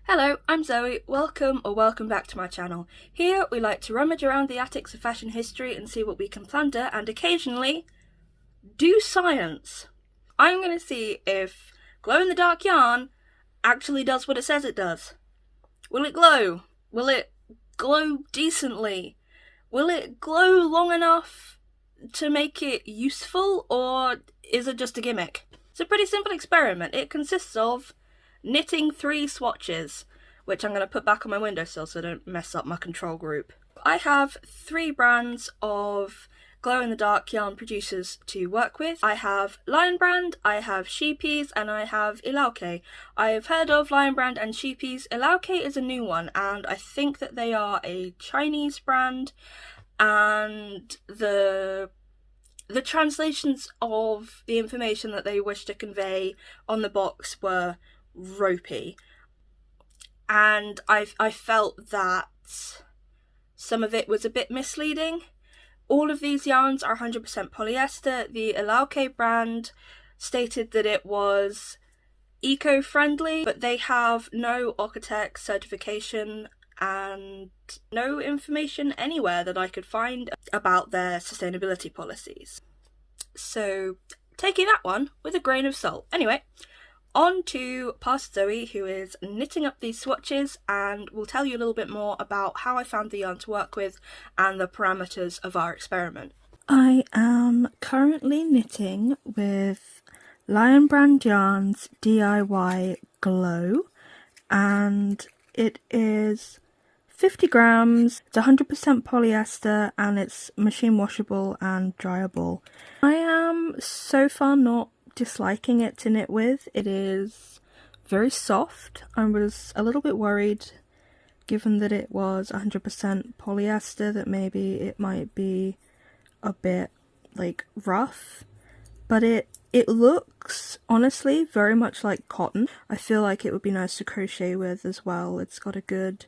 Hello, I'm Zoe. Welcome back to my channel. Here we like to rummage around the attics of fashion history and see what we can plunder and occasionally do science. I'm going to see if glow-in-the-dark yarn actually does what it says it does. Will it glow? Will it glow decently? Will it glow long enough to make it useful, or is it just a gimmick? It's a pretty simple experiment. It consists of knitting 3 swatches, which I'm going to put back on my windowsill so I don't mess up my control group. I have 3 brands of glow-in-the-dark yarn producers to work with. I have Lion Brand, I have Scheepjes, and I have Ilauke. I've heard of Lion Brand and Scheepjes. Ilauke is a new one, and I think that they are a Chinese brand, and the translations of the information that they wish to convey on the box were ropey, and I felt that some of it was a bit misleading. All of these yarns are 100% polyester. The Ilauke brand stated that it was eco-friendly, but they have no Architect certification and no information anywhere that I could find about their sustainability policies. So taking that one with a grain of salt. Anyway, on to past Zoe, who is knitting up these swatches and will tell you a little bit more about how I found the yarn to work with and the parameters of our experiment. I am currently knitting with Lion Brand Yarns DIY Glow, and it is 50 grams, it's 100% polyester, and it's machine washable and dryable. I am so far not disliking it to knit with. It is very soft. I was a little bit worried, given that it was 100% polyester, that maybe it might be a bit like rough, but it looks honestly very much like cotton. I feel like it would be nice to crochet with as well. It's got a good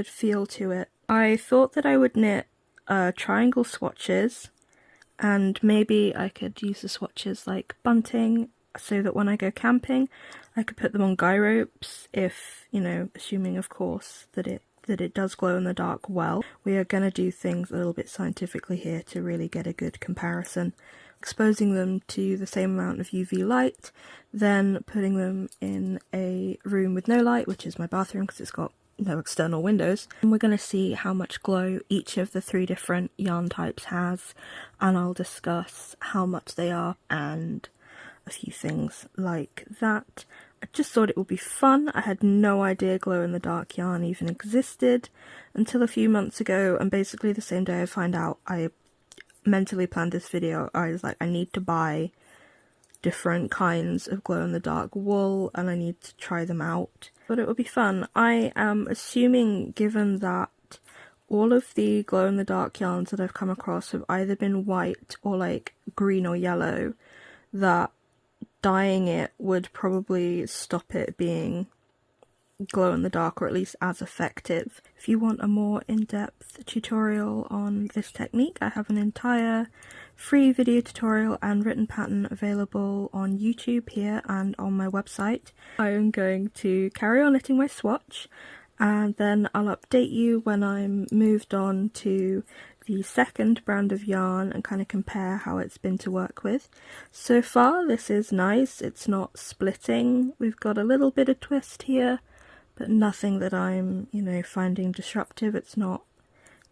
feel to it. I thought that I would knit triangle swatches, and maybe I could use the swatches like bunting so that when I go camping I could put them on guy ropes, if, you know, assuming of course that it does glow in the dark well. We are going to do things a little bit scientifically here to really get a good comparison, exposing them to the same amount of UV light, then putting them in a room with no light, which is my bathroom because it's got no external windows, and we're going to see how much glow each of the 3 different yarn types has, and I'll discuss how much they are and a few things like that. I just thought it would be fun. I had no idea glow-in-the-dark yarn even existed until a few months ago, and basically the same day I find out, I mentally planned this video. I was like, I need to buy different kinds of glow-in-the-dark wool and I need to try them out. But it would be fun. I am assuming, given that all of the glow-in-the-dark yarns that I've come across have either been white or like green or yellow, that dyeing it would probably stop it being glow-in-the-dark, or at least as effective. If you want a more in-depth tutorial on this technique, I have an entire free video tutorial and written pattern available on YouTube here and on my website. I am going to carry on knitting my swatch, and then I'll update you when I'm moved on to the second brand of yarn and kind of compare how it's been to work with. So far this is nice, it's not splitting, we've got a little bit of twist here, but nothing that I'm, you know, finding disruptive. It's not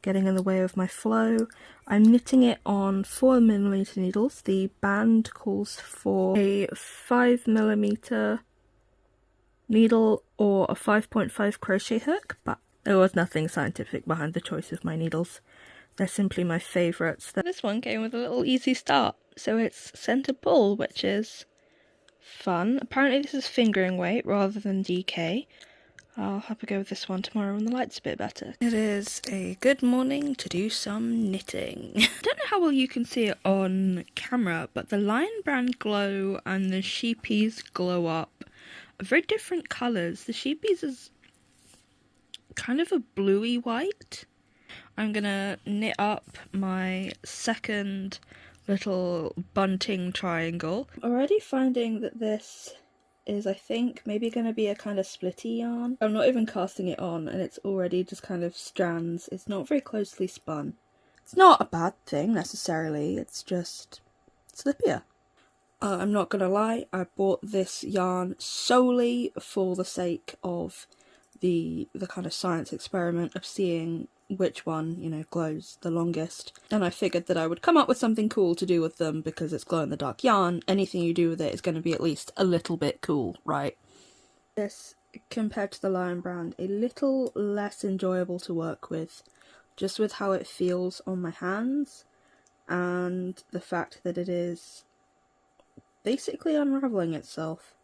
getting in the way of my flow. I'm knitting it on 4mm needles. The band calls for a 5mm needle or a 5.5 crochet hook, but there was nothing scientific behind the choice of my needles. They're simply my favourites. This one came with a little easy start, so it's centre pull, which is fun. Apparently this is fingering weight rather than DK. I'll have a go with this one tomorrow when the light's a bit better. It is a good morning to do some knitting. I don't know how well you can see it on camera, but the Lion Brand Glow and the Scheepjes Glow Up are very different colours. The Scheepjes is kind of a bluey white. I'm gonna knit up my second little bunting triangle. Already finding that this is, I think, maybe going to be a kind of splitty yarn. I'm not even casting it on and it's already just kind of strands. It's not very closely spun. It's not a bad thing necessarily, it's just slippier. I'm not gonna lie, I bought this yarn solely for the sake of the kind of science experiment of seeing which one, you know, glows the longest. And I figured that I would come up with something cool to do with them because it's glow-in-the-dark yarn. Anything you do with it is going to be at least a little bit cool, right? This, compared to the Lion brand, a little less enjoyable to work with, just with how it feels on my hands and the fact that it is basically unraveling itself.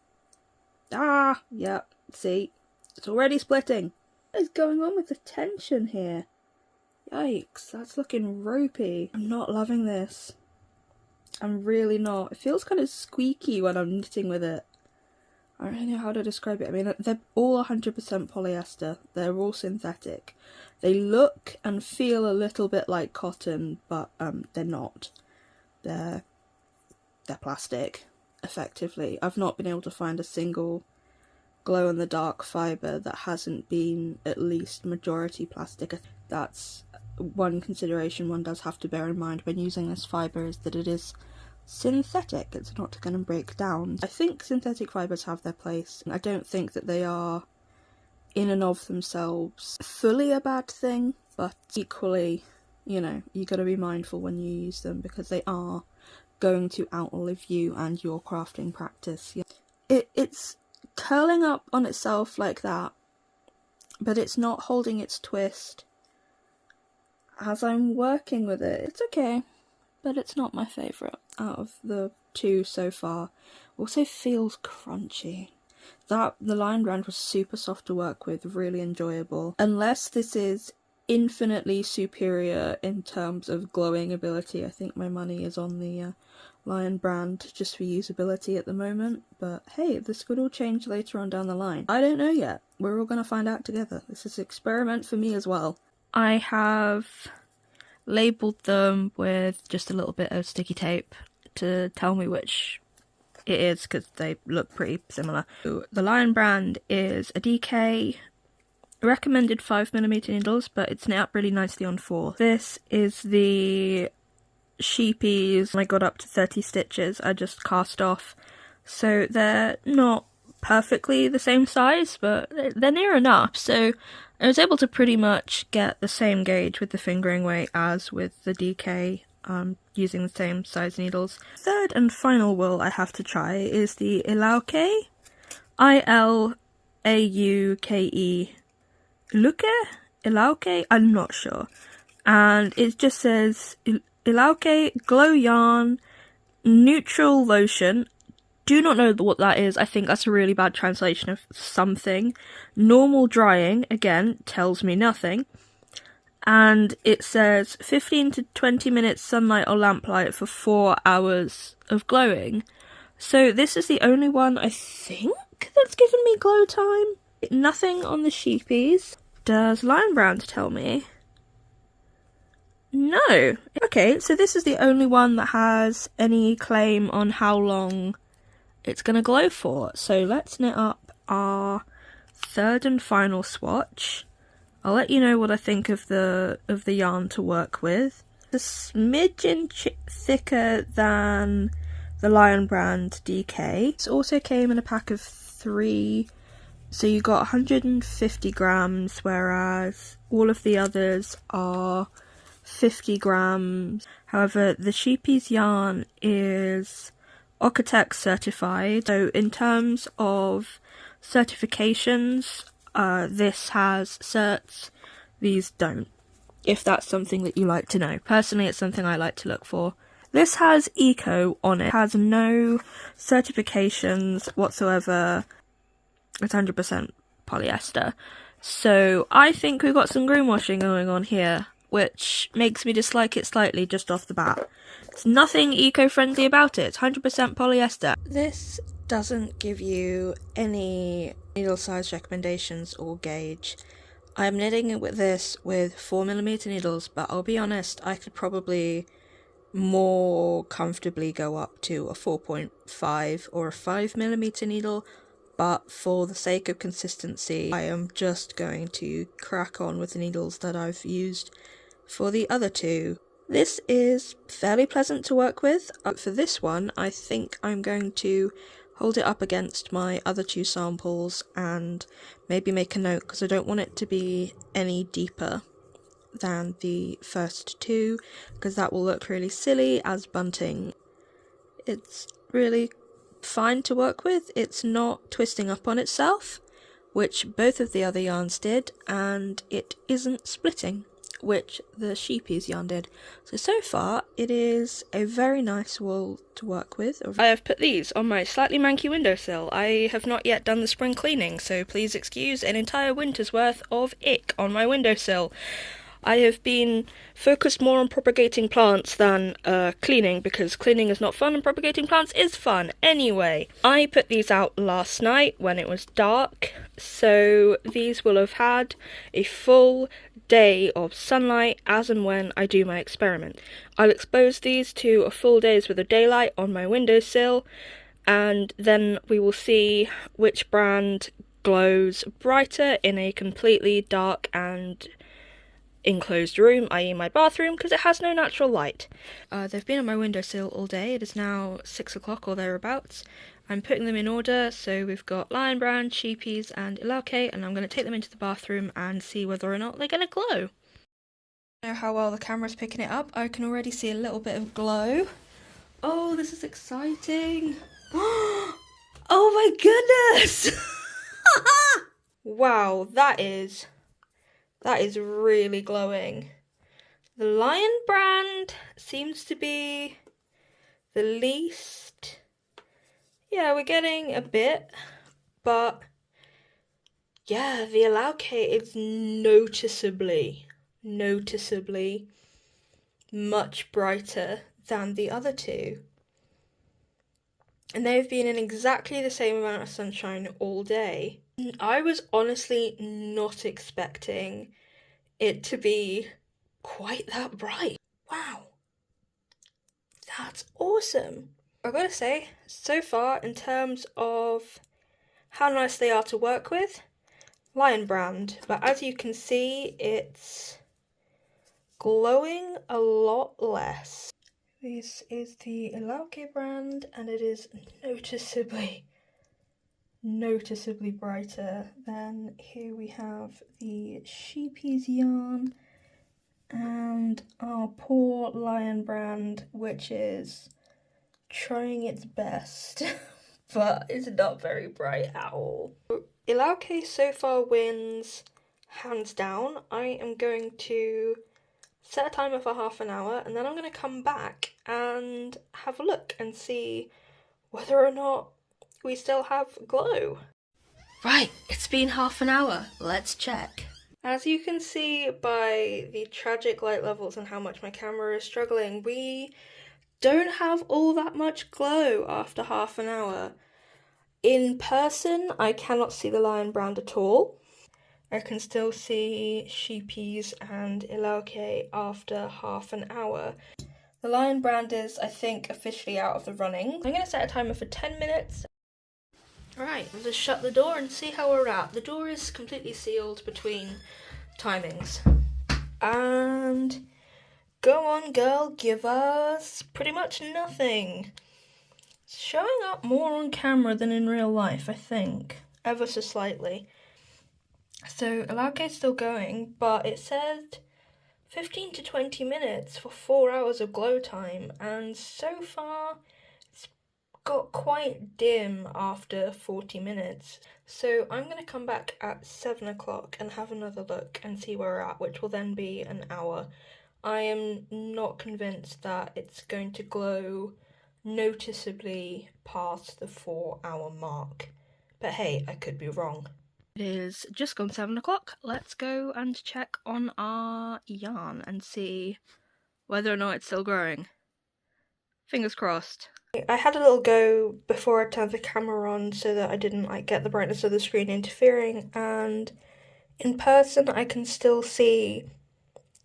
Ah, yeah, see, it's already splitting. What is going on with the tension here? Yikes, that's looking ropey. I'm not loving this. I'm really not. It feels kind of squeaky when I'm knitting with it. I don't really know how to describe it. I mean, they're all 100% polyester. They're all synthetic. They look and feel a little bit like cotton, but they're not. They're plastic, effectively. I've not been able to find a single glow-in-the-dark fibre that hasn't been at least majority plastic. That's one consideration one does have to bear in mind when using this fibre, is that it is synthetic. It's not going to break down. I think synthetic fibres have their place. I don't think that they are in and of themselves fully a bad thing, but equally, you know, you got to be mindful when you use them because they are going to outlive you and your crafting practice. It's curling up on itself like that, but it's not holding its twist as I'm working with it. It's okay, but it's not my favourite out of the two so far. Also feels crunchy. The Lion brand was super soft to work with, really enjoyable. Unless this is infinitely superior in terms of glowing ability, I think my money is on the Lion brand just for usability at the moment. But hey, this could all change later on down the line. I don't know yet. We're all going to find out together. This is an experiment for me as well. I have labelled them with just a little bit of sticky tape to tell me which it is because they look pretty similar. So the Lion brand is a DK, recommended 5mm needles, but it's knit up really nicely on 4. This is the Scheepjes. I got up to 30 stitches. I just cast off, so they're not perfectly the same size, but they're near enough. So I was able to pretty much get the same gauge with the fingering weight as with the DK, using the same size needles. Third and final wool I have to try is the Ilauke, I-L-A-U-K-E, Ilauke, I'm not sure. And it just says Ilauke Glow Yarn Neutral Lotion. Do not know what that is. I think that's a really bad translation of something. Normal drying, again, tells me nothing. And it says 15 to 20 minutes sunlight or lamplight for 4 hours of glowing. So this is the only one, I think, that's given me glow time. Nothing on the Scheepjes. Does Lion brand tell me? No. Okay, so this is the only one that has any claim on how long it's going to glow for. So let's knit up our third and final swatch. I'll let you know what I think of the yarn to work with. It's a smidgen thicker than the Lion brand DK. It also came in a pack of 3, so you got 150 grams, whereas all of the others are 50 grams. However, the Scheepjes yarn is Architect certified, so in terms of certifications, this has certs, these don't, if that's something that you like to know. Personally, it's something I like to look for. This has eco on it, it has no certifications whatsoever. It's 100% polyester, so I think we've got some greenwashing going on here, which makes me dislike it slightly just off the bat. It's nothing eco-friendly about it, it's 100% polyester. This doesn't give you any needle size recommendations or gauge. I'm knitting with this with 4mm needles, but I'll be honest, I could probably more comfortably go up to a 4.5 or a 5mm needle. but for the sake of consistency, I am just going to crack on with the needles that I've used for the other two. This is fairly pleasant to work with. For this one, I think I'm going to hold it up against my other two samples and maybe make a note, because I don't want it to be any deeper than the first two, because that will look really silly as bunting. It's really fine to work with. It's not twisting up on itself, which both of the other yarns did, and it isn't splitting, which the Scheepjes yarn did. So far it is a very nice wool to work with. I have put these on my slightly manky windowsill. I have not yet done the spring cleaning, so please excuse an entire winter's worth of ick on my windowsill. I have been focused more on propagating plants than cleaning, because cleaning is not fun and propagating plants is fun. Anyway, I put these out last night when it was dark, so these will have had a full day of sunlight as and when I do my experiment. I'll expose these to a full day's worth of daylight on my windowsill, and then we will see which brand glows brighter in a completely dark and enclosed room, i.e. my bathroom, because it has no natural light. They've been on my windowsill all day. It is now 6 o'clock or thereabouts. I'm putting them in order, so we've got Lion Brand, Scheepjes and Ilauke, and I'm going to take them into the bathroom and see whether or not they're going to glow. I know how well the camera's picking it up. I can already see a little bit of glow. Oh, this is exciting. Oh my goodness! Wow, that is really glowing. The Lion Brand seems to be the least. Yeah, we're getting a bit, but yeah, the Ilauke is noticeably much brighter than the other two. And they've been in exactly the same amount of sunshine all day. I was honestly not expecting it to be quite that bright. Wow, that's awesome. I've got to say, so far in terms of how nice they are to work with, Lion Brand, but as you can see, it's glowing a lot less. This is the Ilauke brand, and it is noticeably brighter. Then here we have the Scheepjes yarn and our poor Lion Brand, which is trying its best but it's not very bright at all. Ilauke so far wins hands down. I am going to set a timer for half an hour, and then I'm going to come back and have a look and see whether or not we still have glow. Right, it's been half an hour. Let's check. As you can see by the tragic light levels and how much my camera is struggling, we don't have all that much glow after half an hour. In person, I cannot see the Lion Brand at all. I can still see Scheepjes and Ilauke after half an hour. The Lion Brand is, I think, officially out of the running. I'm going to set a timer for 10 minutes. Alright, we'll just shut the door and see how we're at. The door is completely sealed between timings. And go on, girl, give us pretty much nothing. It's showing up more on camera than in real life, I think. Ever so slightly. So Ilauke's still going, but it said 15 to 20 minutes for 4 hours of glow time, and so far it's got quite dim after 40 minutes. So I'm going to come back at 7 o'clock and have another look and see where we're at, which will then be an hour. I am not convinced that it's going to glow noticeably past the 4-hour mark, but hey, I could be wrong. It is just gone 7 o'clock. Let's go and check on our yarn and see whether or not it's still growing. Fingers crossed. I had a little go before I turned the camera on so that I didn't get the brightness of the screen interfering, and in person I can still see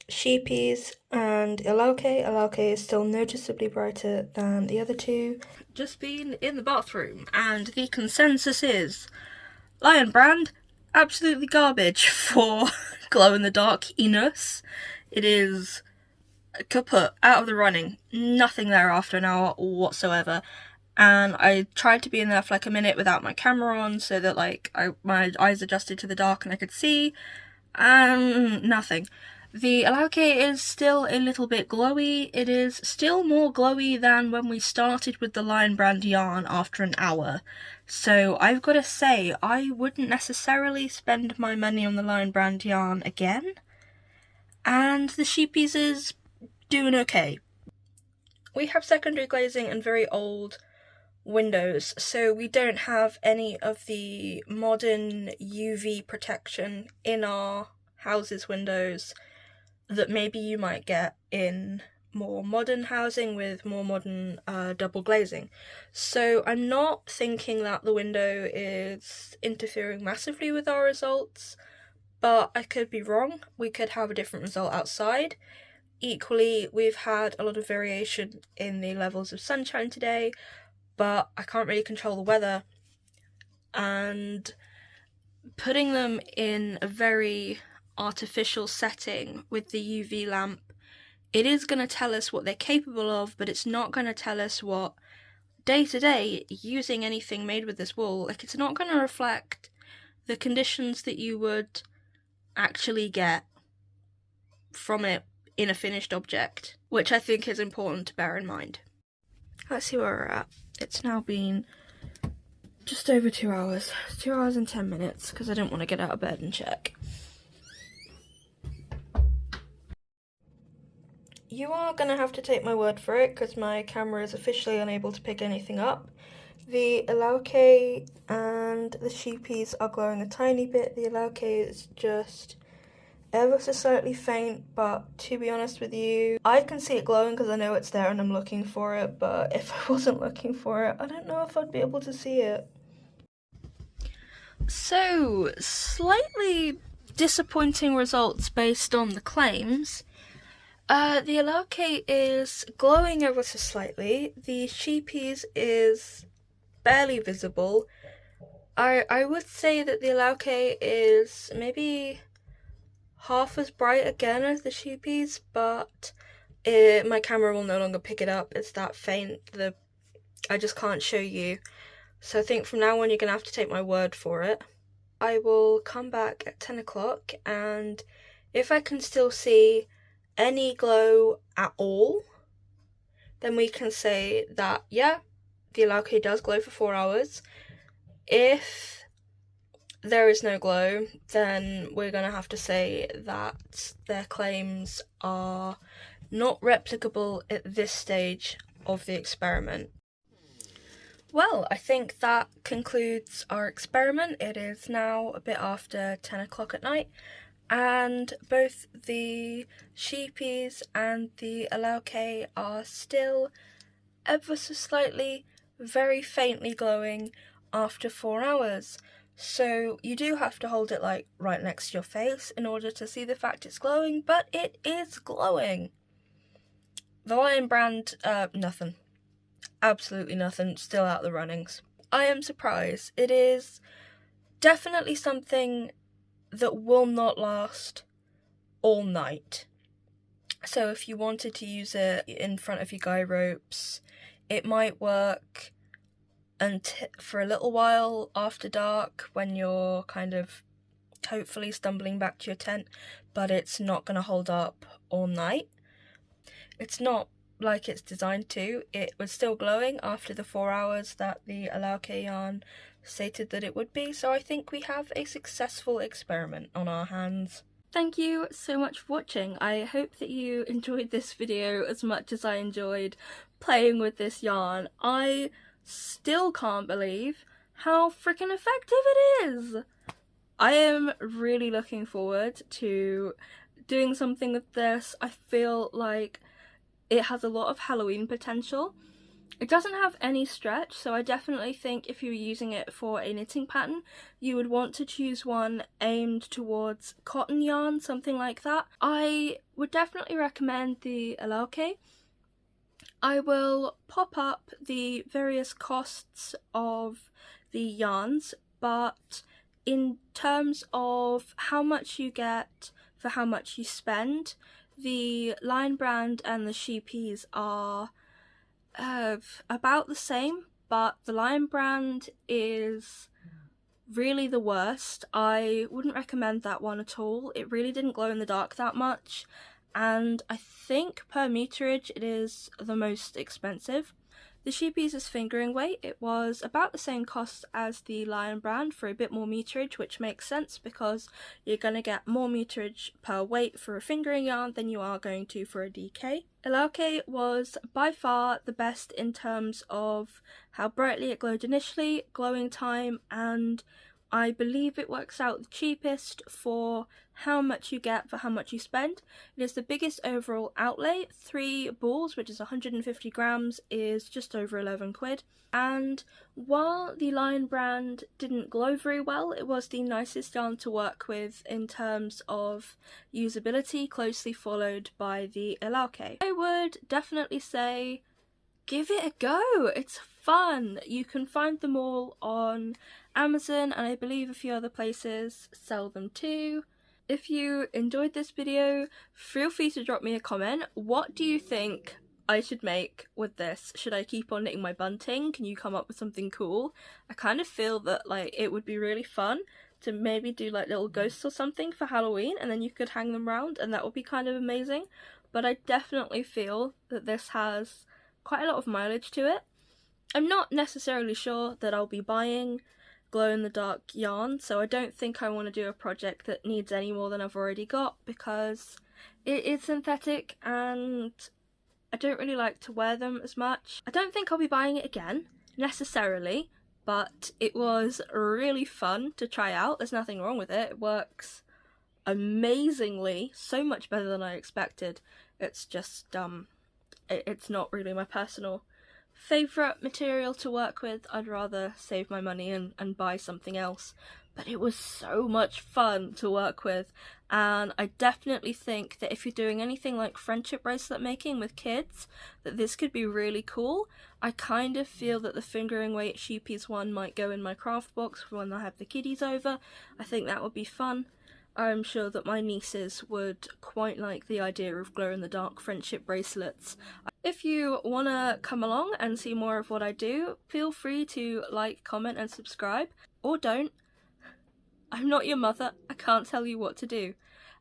Scheepjes and Ilauke. Ilauke is still noticeably brighter than the other two. Just been in the bathroom, and the consensus is Lion Brand, absolutely garbage for glow-in-the-dark-iness. It is kaput, out of the running, nothing there after an hour whatsoever. And I tried to be in there for like a minute without my camera on so that like my eyes adjusted to the dark and I could see, and nothing. The Ilauke is still a little bit glowy. It is still more glowy than when we started with the Lion Brand yarn after an hour. So I've got to say, I wouldn't necessarily spend my money on the Lion Brand yarn again. And the Scheepjes is doing okay. We have secondary glazing and very old windows, so we don't have any of the modern UV protection in our houses' windows that maybe you might get in more modern housing with more modern double glazing. So I'm not thinking that the window is interfering massively with our results, but I could be wrong. We could have a different result outside. Equally, we've had a lot of variation in the levels of sunshine today, but I can't really control the weather, and putting them in a very artificial setting with the UV lamp, it is going to tell us what they're capable of, but it's not going to tell us what day to day using anything made with this wool, like it's not going to reflect the conditions that you would actually get from it in a finished object, which I think is important to bear in mind. Let's see where we're at. It's now been just over 2 hours. 2 hours and 10 minutes, because I don't want to get out of bed and check. You are going to have to take my word for it, because my camera is officially unable to pick anything up. The Ilauke and the Scheepjes are glowing a tiny bit. The Ilauke is just ever so slightly faint, but to be honest with you, I can see it glowing because I know it's there and I'm looking for it, but if I wasn't looking for it, I don't know if I'd be able to see it. So, slightly disappointing results based on the claims. The Ilauke is glowing ever so slightly. The Scheepjes is barely visible. I would say that the Ilauke is maybe half as bright again as the Scheepjes, but my camera will no longer pick it up. It's that faint. I just can't show you. So I think from now on you're going to have to take my word for it. I will come back at 10 o'clock, and if I can still see any glow at all, then we can say that, yeah, the Ilauke does glow for 4 hours. If there is no glow, then we're going to have to say that their claims are not replicable at this stage of the experiment. Well, I think that concludes our experiment. It is now a bit after 10 o'clock at night, and both the Scheepjes and the Ilauke are still ever so slightly, very faintly glowing after 4 hours. So you do have to hold it like right next to your face in order to see the fact it's glowing, but it is glowing. The Lion Brand, nothing. Absolutely nothing, still out the runnings. I am surprised. It is definitely something that will not last all night. So if you wanted to use it in front of your guy ropes, it might work for a little while after dark when you're kind of hopefully stumbling back to your tent, but it's not going to hold up all night. It's not like it's designed to. It was still glowing after the 4 hours that the Ilauke yarn stated that it would be, so I think we have a successful experiment on our hands. Thank you so much for watching. I hope that you enjoyed this video as much as I enjoyed playing with this yarn. I still can't believe how freaking effective it is! I am really looking forward to doing something with this. I feel like it has a lot of Halloween potential, It doesn't have any stretch, so I definitely think if you're using it for a knitting pattern, you would want to choose one aimed towards cotton yarn, something like that. I would definitely recommend the Ilauke. I will pop up the various costs of the yarns, but in terms of how much you get for how much you spend, the Lion brand and the Scheepjes are about the same, but the Lion brand is really the worst. I wouldn't recommend that one at all. It really didn't glow in the dark that much, and I think per meterage it is the most expensive. The Scheepjes' fingering weight, it was about the same cost as the Lion brand for a bit more meterage, which makes sense because you're going to get more meterage per weight for a fingering yarn than you are going to for a DK. Ilauke was by far the best in terms of how brightly it glowed initially, glowing time, and I believe it works out the cheapest for how much you get for how much you spend. It is the biggest overall outlay. 3 balls, which is 150 grams, is just over 11 quid. And while the Lion brand didn't glow very well, it was the nicest yarn to work with in terms of usability, closely followed by the Ilauke. I would definitely say give it a go. It's fun. You can find them all on Amazon, and I believe a few other places sell them too. If you enjoyed this video, feel free to drop me a comment. What do you think I should make with this? Should I keep on knitting my bunting? Can you come up with something cool? I kind of feel that like it would be really fun to maybe do like little ghosts or something for Halloween, and then you could hang them around, and that would be kind of amazing. But I definitely feel that this has quite a lot of mileage to it. I'm not necessarily sure that I'll be buying glow-in-the-dark yarn, so I don't think I want to do a project that needs any more than I've already got, because it is synthetic and I don't really like to wear them as much. I don't think I'll be buying it again, necessarily, but it was really fun to try out. There's nothing wrong with it. It works amazingly, so much better than I expected. It's just, it's not really my personal favourite material to work with. I'd rather save my money and buy something else, but it was so much fun to work with, and I definitely think that if you're doing anything like friendship bracelet making with kids, that this could be really cool. I kind of feel that the fingering weight Scheepjes one might go in my craft box for when I have the kiddies over. I think that would be fun. I'm sure that my nieces would quite like the idea of glow-in-the-dark friendship bracelets. If you want to come along and see more of what I do, feel free to like, comment and subscribe. Or don't. I'm not your mother, I can't tell you what to do.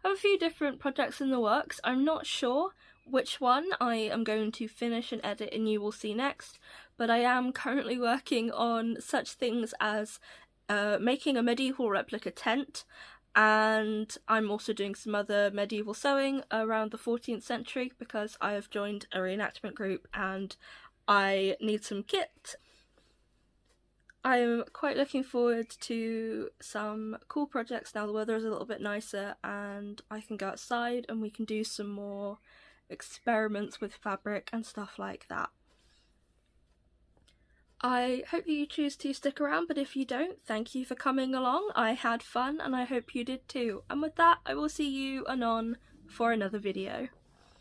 I have a few different projects in the works. I'm not sure which one I am going to finish and edit and you will see next, but I am currently working on such things as making a medieval replica tent, and I'm also doing some other medieval sewing around the 14th century because I have joined a reenactment group and I need some kit. I'm quite looking forward to some cool projects now the weather is a little bit nicer and I can go outside and we can do some more experiments with fabric and stuff like that. I hope that you choose to stick around, but if you don't, thank you for coming along. I had fun and I hope you did too. And with that, I will see you anon for another video.